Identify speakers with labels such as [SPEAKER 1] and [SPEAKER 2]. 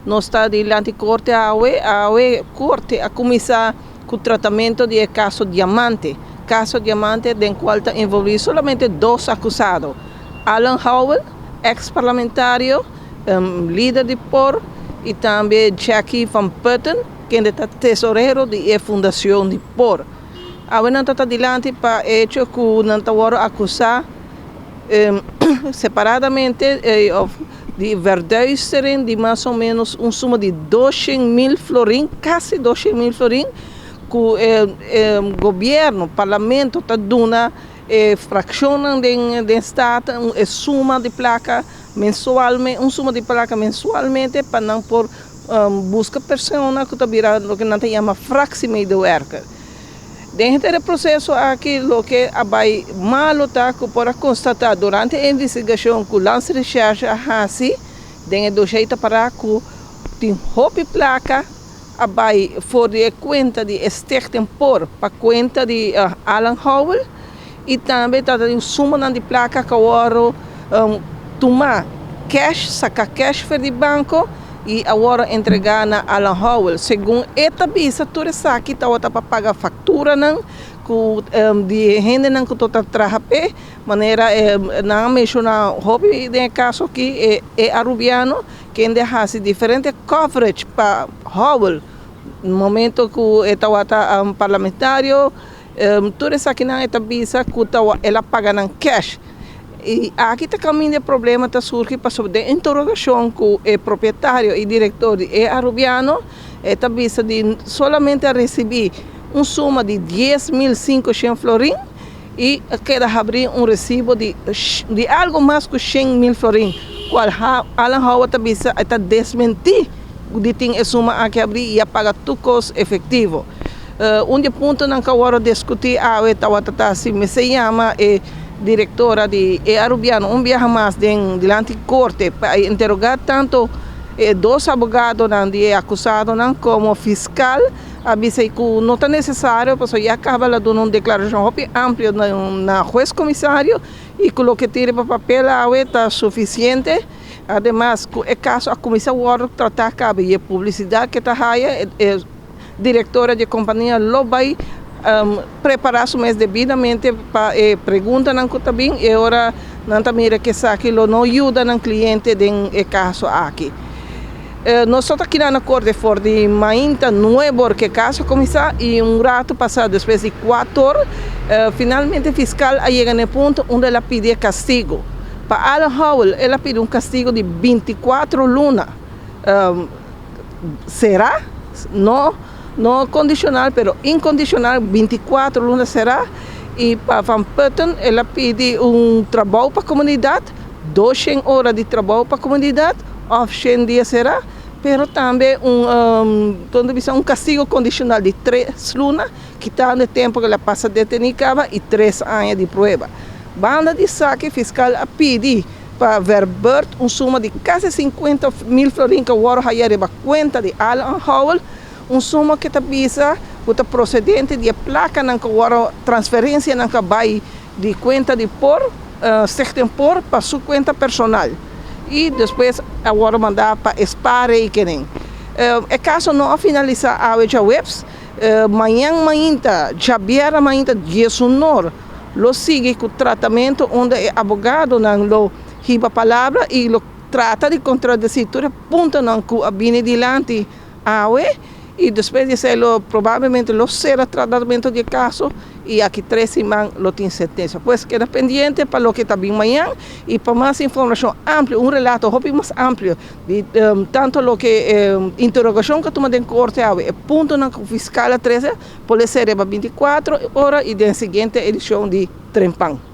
[SPEAKER 1] não está diante da corte a corte a começar com o tratamento do caso Diamante. Caso Diamante, em qual está envolvido somente 2 acusados. Alan Howell, ex-parlamentário, líder de POR, e também Jackie Van Putten, que é tesoureiro da fundação de POR. Agora não está adiante para hecho que não está acusar separadamente de verduistering de mais ou menos suma de 200.000 florins, quase 200.000 florins, que o governo, o parlamento está dando fracionam do Estado uma suma de placa mensualmente, para não por busca pessoa que está virando o que não se chama fraxime do worker. Dentro do processo aqui, o que vai mal está que para constatar durante a investigação que o lance de recherche assim, dentro do jeito para que tem roupa placa vai for de conta de Esther Tempor para conta de Alan Howell, e também está em suma de placa que agora tomar cash, sacar cash do banco e agora entregar na Alan Howell. Segundo esta visa, tudo isso aqui está para pagar fatura não, de gente não que está trabalhando, maneira não mexo na hobby de caso aqui é arubiano que ainda faz diferente coverage para Howell. No momento que estava parlamentário, tudo isso aqui não é visa que ela paga em cash. E aqui está caminho de problema está surge para sobre a interrogação com o proprietário e diretor é arubiano, esta visa de solamente receber suma de 10.500 florins e queda abrir recibo de algo mais que 100.000 florins, qual Alan Howell está desmentir de ter suma aqui abrir e pagar tudo custo efetivo. Ponto não que agora discutir assim, me se chama diretora de arubiano, viaja mais diante da corte para interrogar tanto 2 advogados de acusado como fiscal, avisa que não está necessário, porque já acaba de dar uma declaração ampla na juez comissário e que o que tira para papel está suficiente. Además, o caso a comissão agora tratar cabe a publicidade que está aí, diretora de companhia lo vai preparar su mês devidamente para pergunta não que também e agora não também que saque lo não ajuda no cliente den caso aqui. Nós aqui na corte for de mainta novo que caso começar e rato passado depois de 4 horas finalmente fiscal chega no ponto onde ela pede castigo. Para Alan Howell, ela pede castigo de 24 lunas. Será? Não condicional, pero incondicional, 24 lunas será. E para Van Putten, ela pede trabalho para a comunidade, 200 horas de trabalho para a comunidade, 100 dias será, pero também castigo condicional de 3 lunas, que está no tempo que ela passa detenida e 3 anos de prova. Banda de saque fiscal a pedir para Verbert suma de quase 50.000 florins que agora já a conta de Alan Howell, suma que está visa que procedente de placa na agora transferência na que vai de conta de POR, Sectempor para sua conta personal. E depois agora mandar para Spare e querem. Caso não finalizar a webs, amanhã já viera amanhã dia sonor. Lo sigue com o tratamento onde o advogado não lo riba a palavra e lo trata de contradizer ponto não que viene dilante e depois disso provavelmente lo será tratamento de caso e aqui 3 semanas lo tem sentença. Pois queda pendiente para lo que está bem amanhã e para mais informação ampla, relato mais amplo de tanto lo que interrogação que toma em corte ponto não que o fiscal 13 pode ser 24 horas e da seguinte edição de Trempang.